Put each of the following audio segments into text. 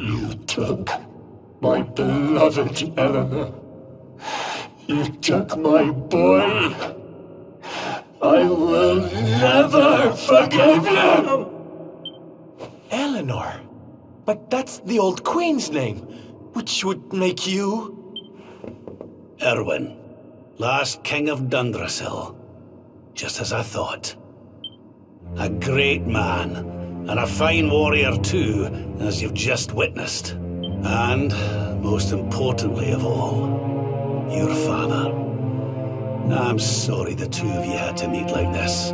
You took my beloved Eleanor. You took my boy. I will never forgive you! Eleanor? But that's the old Queen's name, which would make you... Erwin, last King of Dundrasil. Just as I thought. A great man, and a fine warrior too, as you've just witnessed. And, most importantly of all, your father. I'm sorry the two of you had to meet like this.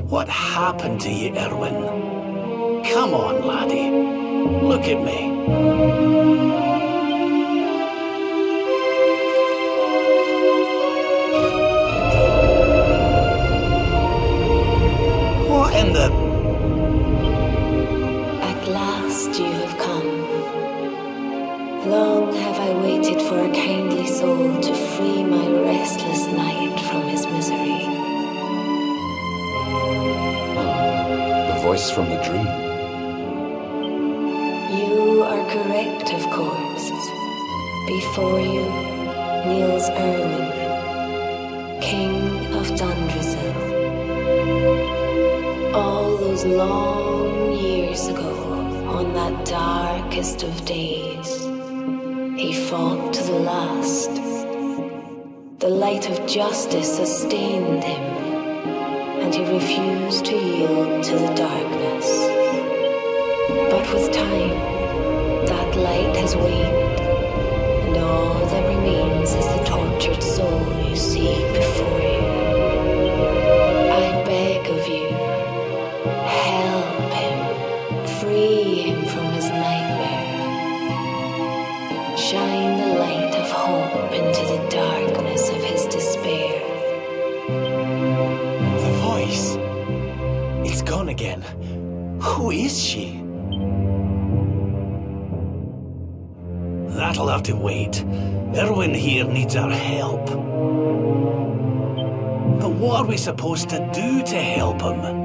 What happened to you, Erwin? Come on, laddie. Look at me. What in the... At last you have come. Long have I waited for a kindly soul to free my restless knight from his misery. The voice from the dream. You are correct, of course. Before you kneels Erwin, King of Dundrasil. All those long years ago, on that darkest of days, he fought to the last. The light of justice sustained him, and he refused to yield to the darkness. But with time, that light has waned, and all that remains is the tortured soul you see before you. I beg of you, help him, free him from his nightmare. Shine the light of hope into the darkness of his despair. The voice. It's gone again. Who is she? That'll have to wait. Erwin here needs our help. But what are we supposed to do to help him?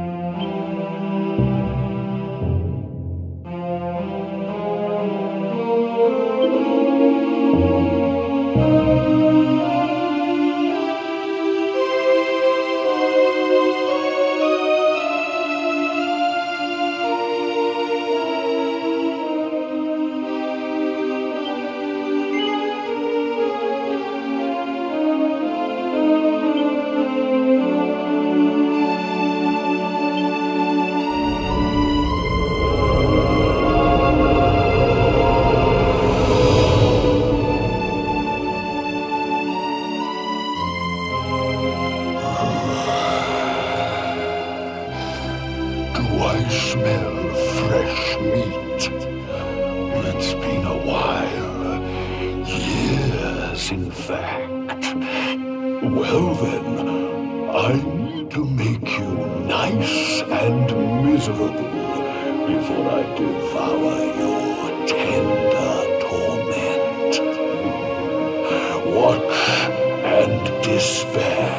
I smell fresh meat. It's been a while. Years, in fact. Well then, I need to make you nice and miserable before I devour your tender torment. Watch and despair.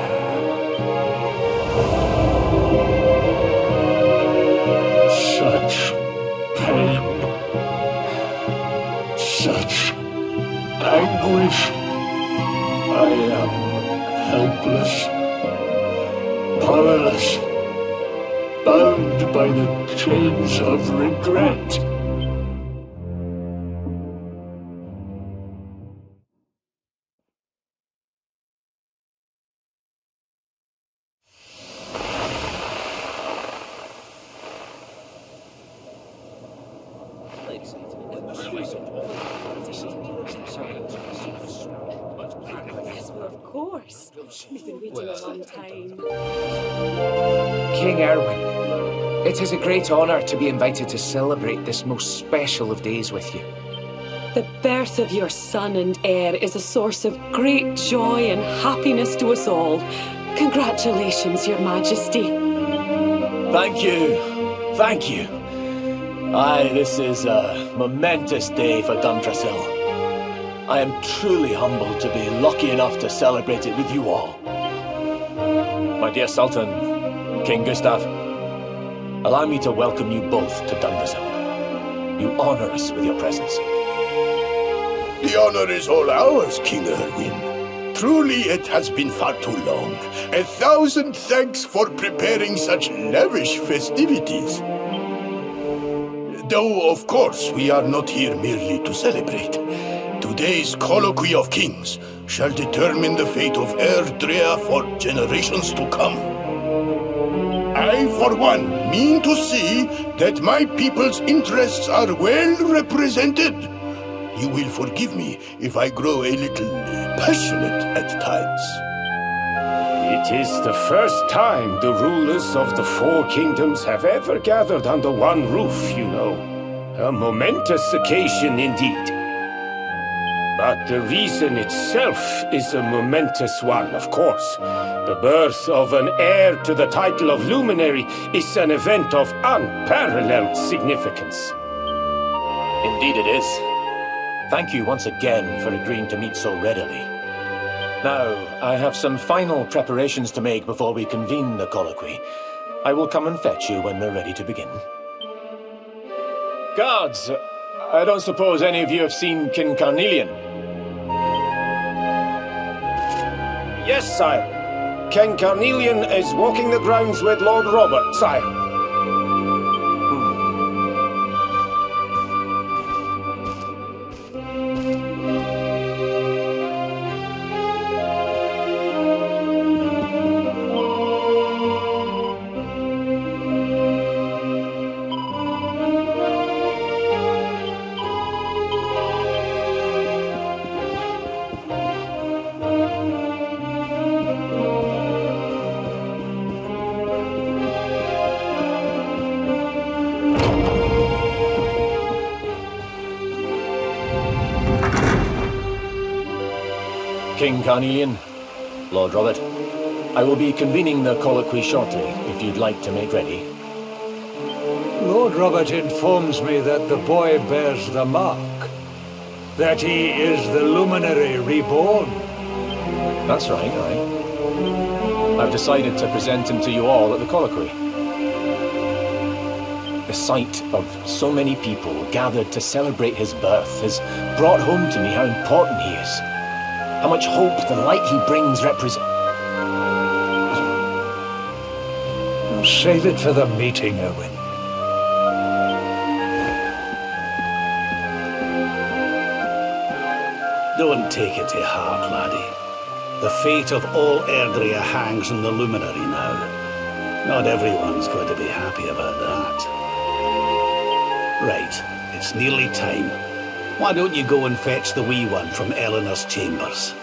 Such pain, such anguish. I am helpless, powerless, bound by the chains of regret. Yes, well, of course. We've been waiting a long time. King Erwin, it is a great honour to be invited to celebrate this most special of days with you. The birth of your son and heir is a source of great joy and happiness to us all. Congratulations, Your Majesty. Thank you. Thank you. Aye, this is a momentous day for Dundrasil. I am truly humbled to be lucky enough to celebrate it with you all. My dear Sultan, King Gustav, allow me to welcome you both to Dundrasil. You honor us with your presence. The honor is all ours, King Erwin. Truly, it has been far too long. 1,000 thanks for preparing such lavish festivities. Though, of course, we are not here merely to celebrate. Today's Colloquy of Kings shall determine the fate of Erdrea for generations to come. I, for one, mean to see that my people's interests are well represented. You will forgive me if I grow a little passionate at times. It is the first time the rulers of the Four Kingdoms have ever gathered under one roof, you know. A momentous occasion indeed. But the reason itself is a momentous one, of course. The birth of an heir to the title of Luminary is an event of unparalleled significance. Indeed it is. Thank you once again for agreeing to meet so readily. Now, I have some final preparations to make before we convene the colloquy. I will come and fetch you when we're ready to begin. Guards, I don't suppose any of you have seen King Carnelian? Yes, sire. King Carnelian is walking the grounds with Lord Robert, sire. King Carnelian, Lord Robert, I will be convening the colloquy shortly, if you'd like to make ready. Lord Robert informs me that the boy bears the mark. That he is the Luminary reborn. That's right, aye. I've decided to present him to you all at the colloquy. The sight of so many people gathered to celebrate his birth has brought home to me how important he is. How much hope the light he brings represents. Save it for the meeting, Owen. Don't take it to heart, laddie. The fate of all Erdrea hangs on the Luminary now. Not everyone's going to be happy about that. Right, it's nearly time. Why don't you go and fetch the wee one from Eleanor's chambers?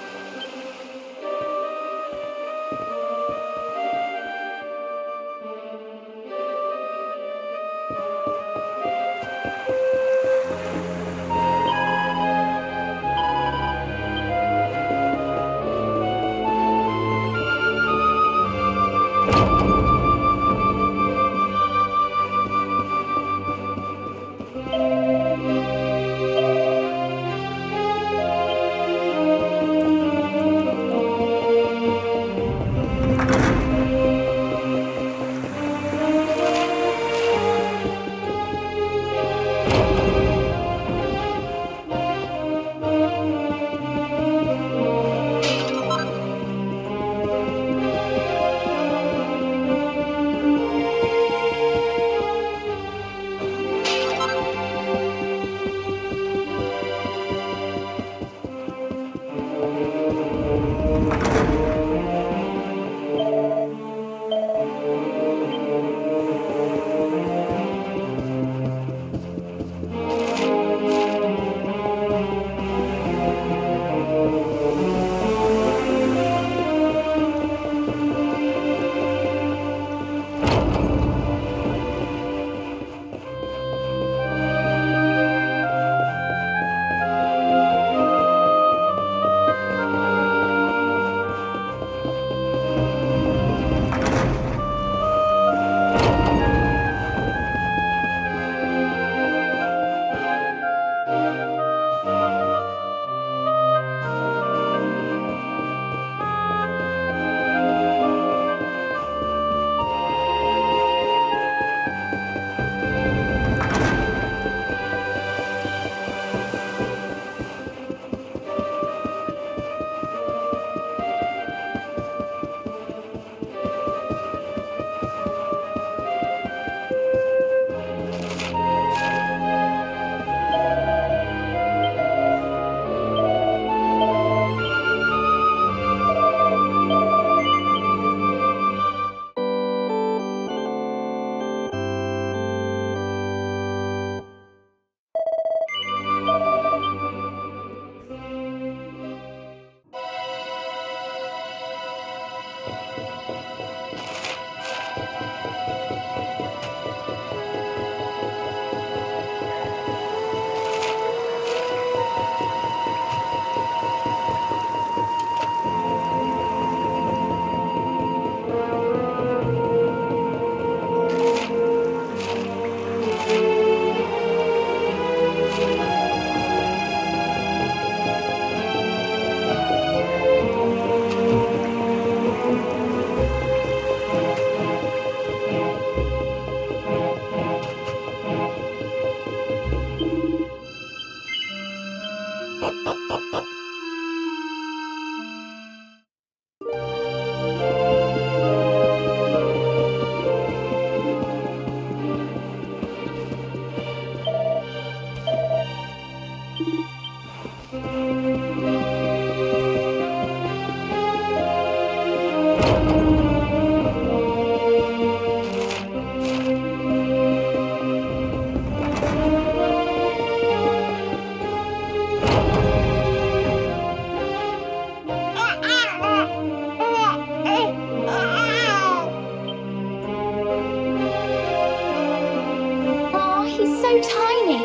Oh, he's so tiny.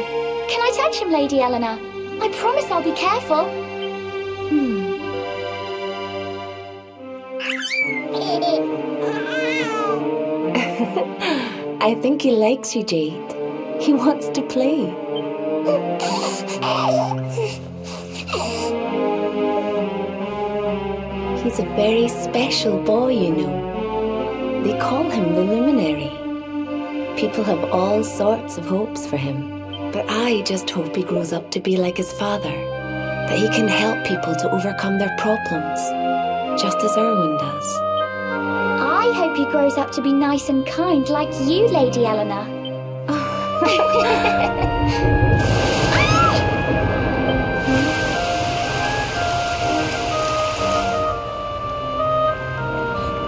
Can I touch him, Lady Eleanor? I promise I'll be careful. I think he likes you, Jade. He wants to play. He's a very special boy, you know. They call him the Luminary. People have all sorts of hopes for him. But I just hope he grows up to be like his father. That he can help people to overcome their problems. Just as Erwin does. I hope he grows up to be nice and kind like you, Lady Eleanor.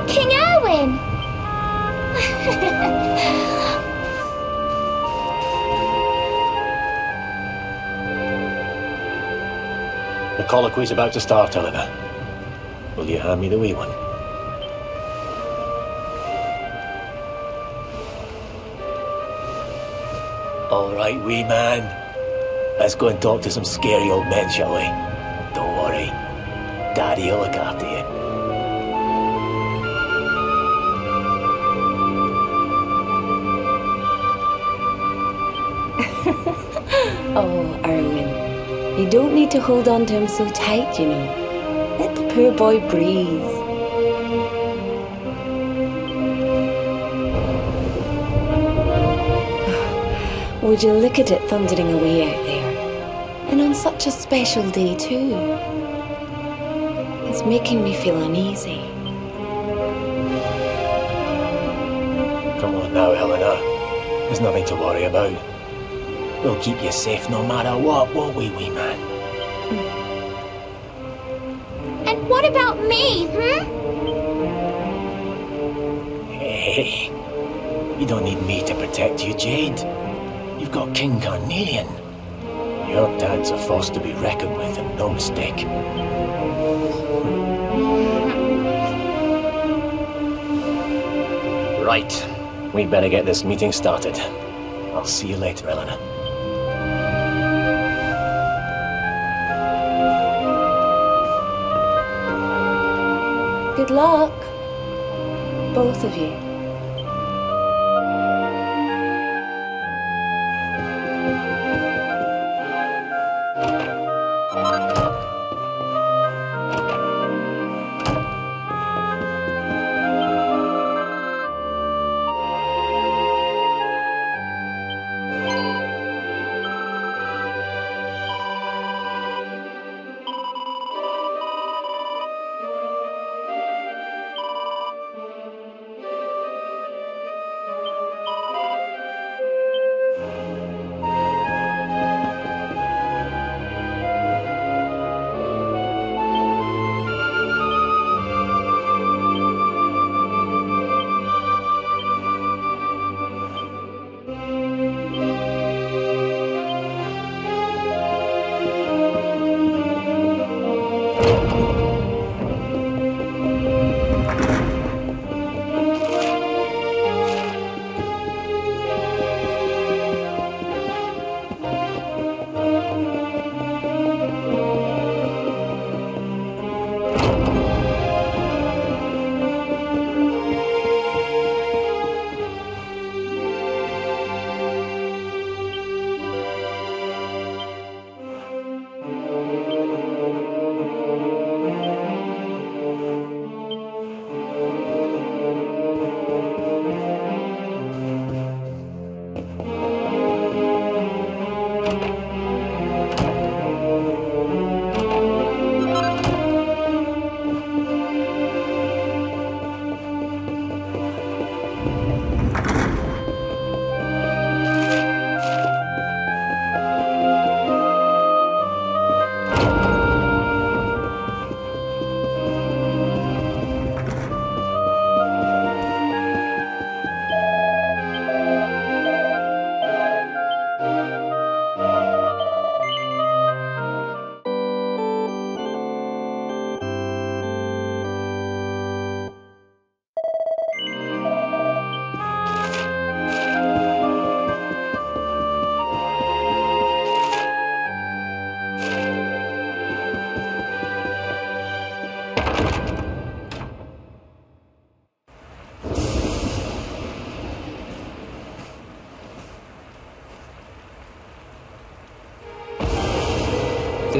King Erwin! The colloquy's about to start, Eleanor. Will you hand me the wee one? All right, wee man. Let's go and talk to some scary old men, shall we? Don't worry. Daddy'll look after you. Oh, Erwin. You don't need to hold on to him so tight, you know. Let the poor boy breathe. Would you look at it thundering away out there? And on such a special day, too. It's making me feel uneasy. Come on now, Eleanor. There's nothing to worry about. We'll keep you safe no matter what, won't we, wee man? And what about me, Hey, you don't need me to protect you, Jade. You've got King Carnelian. Your dad's a force to be reckoned with, and no mistake. Right. We'd better get this meeting started. I'll see you later, Eleanor. Good luck, both of you.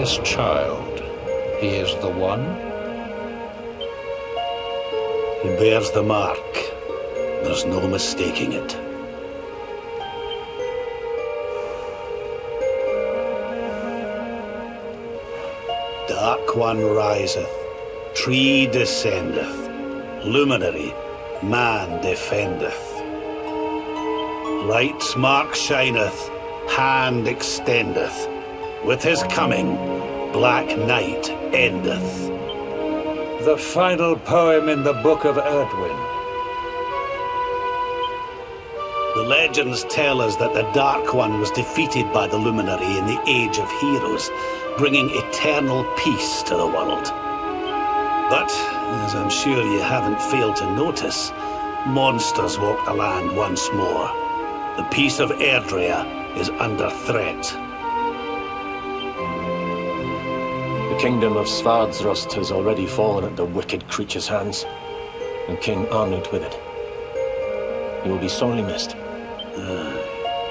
this child, he is the one? He bears the mark. There's no mistaking it. Dark One riseth, tree descendeth, luminary, man defendeth. Light's mark shineth, hand extendeth. With his coming, black night endeth. The final poem in the Book of Erdwin. The legends tell us that the Dark One was defeated by the Luminary in the Age of Heroes, bringing eternal peace to the world. But, as I'm sure you haven't failed to notice, monsters walk the land once more. The peace of Erdrea is under threat. The kingdom of Svardsrust has already fallen at the wicked creature's hands, and King Arnund with it. He will be sorely missed.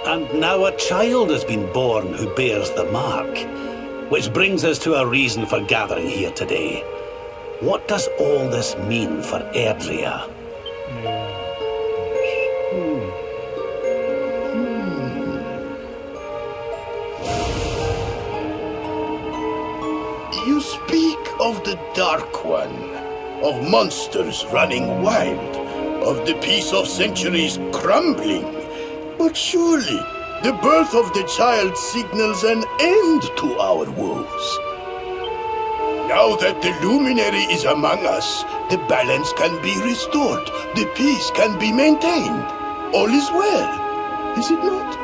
And now a child has been born who bears the mark, which brings us to a reason for gathering here today. What does all this mean for Erdrea? You speak of the Dark One, of monsters running wild, of the peace of centuries crumbling. But surely, the birth of the child signals an end to our woes. Now that the Luminary is among us, the balance can be restored, the peace can be maintained. All is well, is it not?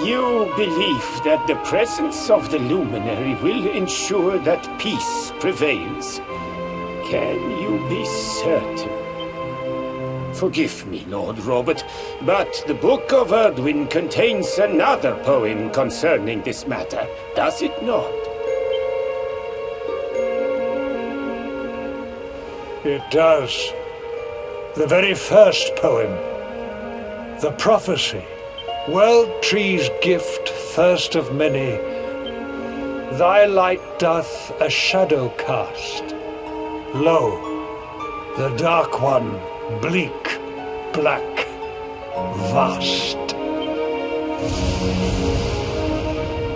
You believe that the presence of the Luminary will ensure that peace prevails. Can you be certain? Forgive me, Lord Robert, but the Book of Erdwin contains another poem concerning this matter, does it not? It does. The very first poem. The prophecy. World tree's gift, first of many. Thy light doth a shadow cast. Lo, the Dark One, bleak, black, vast.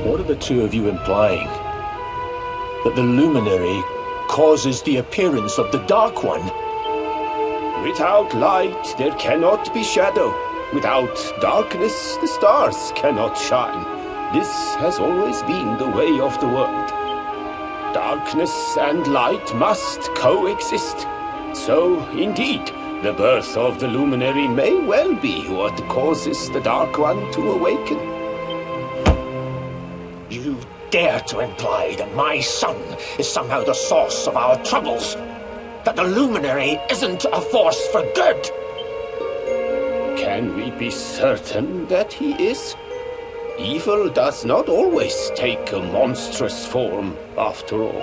What are the two of you implying? That the Luminary causes the appearance of the Dark One? Without light, there cannot be shadow. Without darkness, the stars cannot shine. This has always been the way of the world. Darkness and light must coexist. So, indeed, the birth of the Luminary may well be what causes the Dark One to awaken. You dare to imply that my son is somehow the source of our troubles? That the Luminary isn't a force for good? Can we be certain that he is? Evil does not always take a monstrous form, after all.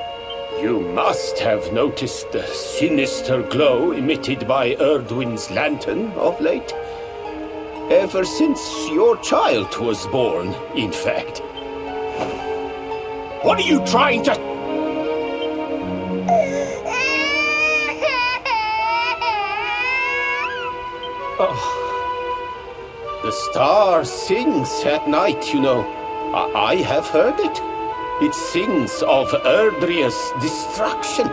You must have noticed the sinister glow emitted by Erdwin's lantern of late. Ever since your child was born, in fact. What are you trying to... Oh. The star sings at night, you know. I have heard it. It sings of Erdrea's destruction.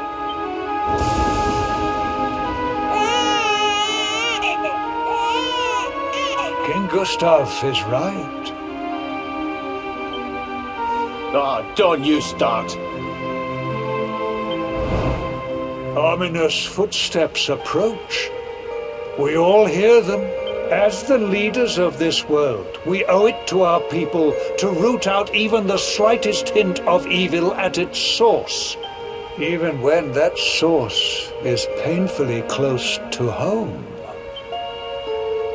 King Gustav is right. Oh, don't you start. Ominous footsteps approach. We all hear them. As the leaders of this world, we owe it to our people to root out even the slightest hint of evil at its source, even when that source is painfully close to home.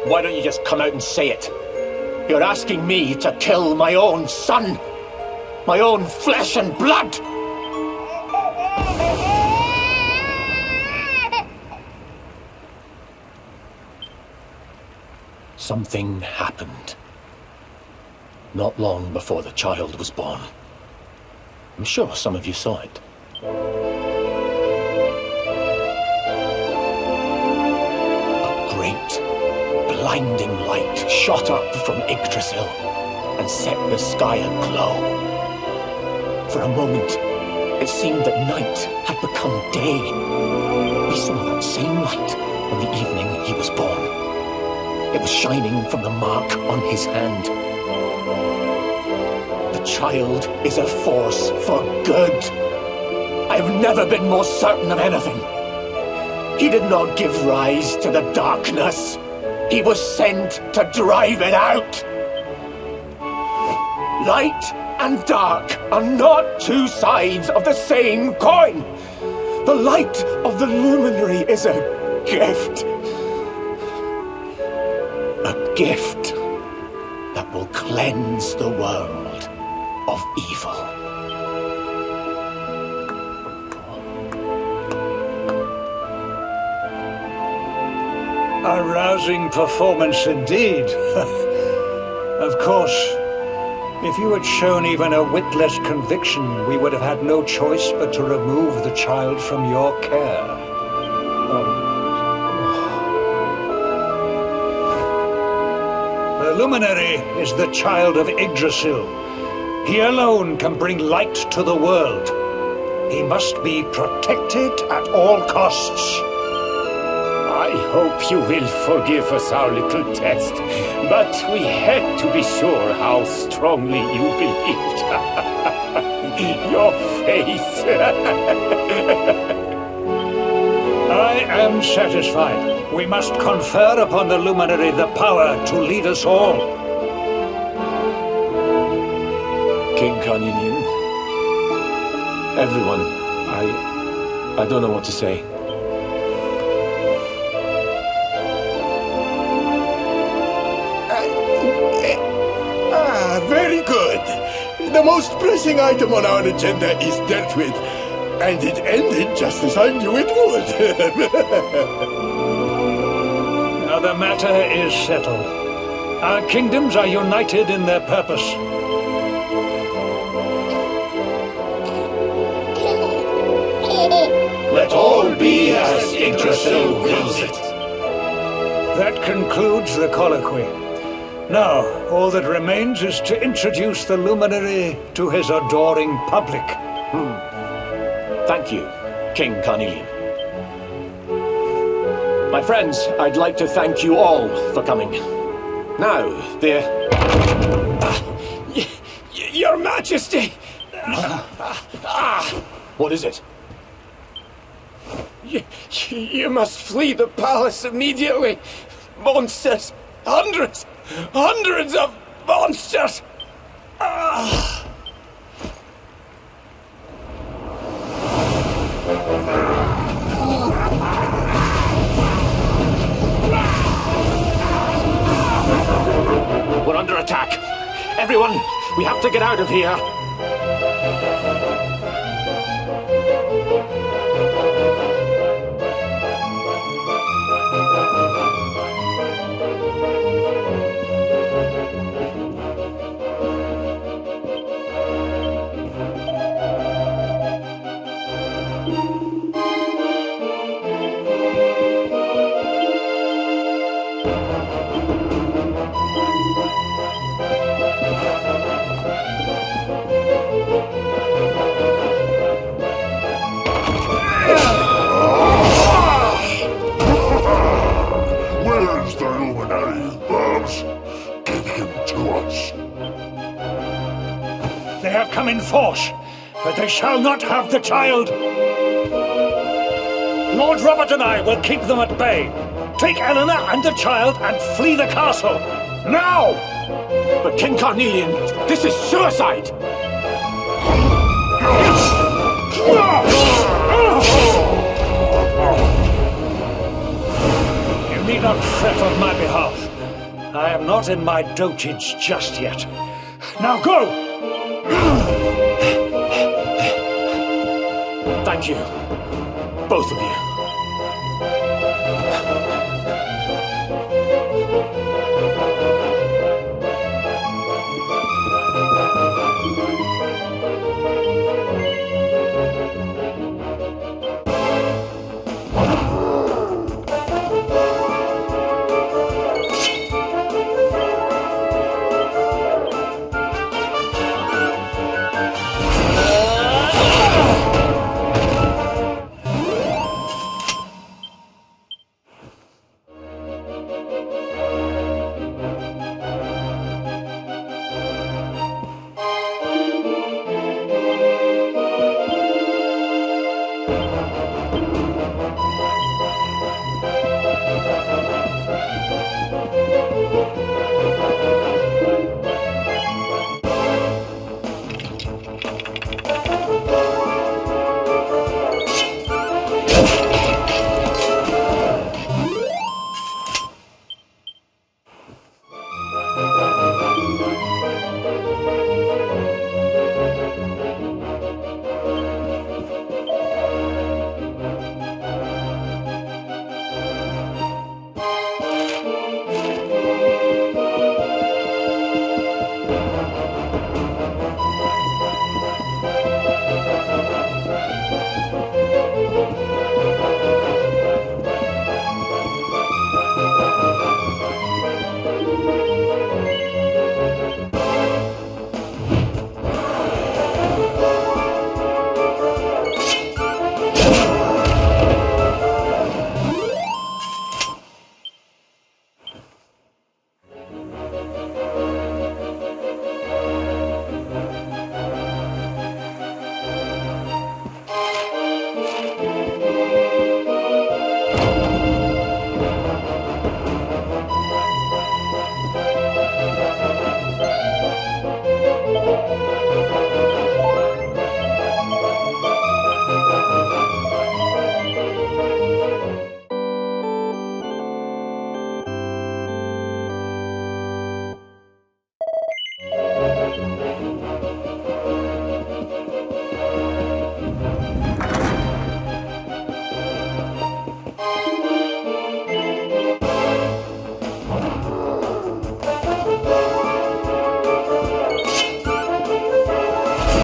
Why don't you just come out and say it? You're asking me to kill my own son, my own flesh and blood. Something happened. not long before the child was born. I'm sure some of you saw it. A great, blinding light shot up from Yggdrasil and set the sky aglow. For a moment, it seemed that night had become day. We saw that same light on the evening he was born. It was shining from the mark on his hand. The child is a force for good. I have never been more certain of anything. He did not give rise to the darkness. He was sent to drive it out. Light and dark are not two sides of the same coin. The light of the Luminary is a gift. A gift that will cleanse the world of evil. A rousing performance indeed. Of course, if you had shown even a whit less conviction, we would have had no choice but to remove the child from your care. The Luminary is the child of Yggdrasil. He alone can bring light to the world. He must be protected at all costs. I hope you will forgive us our little test, but we had to be sure how strongly you believed. Your face. I am satisfied. We must confer upon the Luminary the power to lead us all. King Carnelian, everyone, I don't know what to say. Very good. The most pressing item on our agenda is dealt with, and it ended just as I knew it would. Now the matter is settled. Our kingdoms are united in their purpose. Let all be as Yggdrasil wills it. That concludes the colloquy. Now, all that remains is to introduce the Luminary to his adoring public. Thank you, King Carnelian. My friends, I'd like to thank you all for coming. Now, Your Majesty! what is it? You must flee the palace immediately. Monsters! Hundreds of monsters! We're under attack. Everyone, we have to get out of here. Where's the Luminary, Babs? Give him to us. They have come in force, but they shall not have the child. Lord Robert and I will keep them at bay. Take Eleanor and the child and flee the castle. Now! But King Carnelian, this is suicide! You need not fret on my behalf. I am not in my dotage just yet. Now go! Thank you, both of you. Thank you.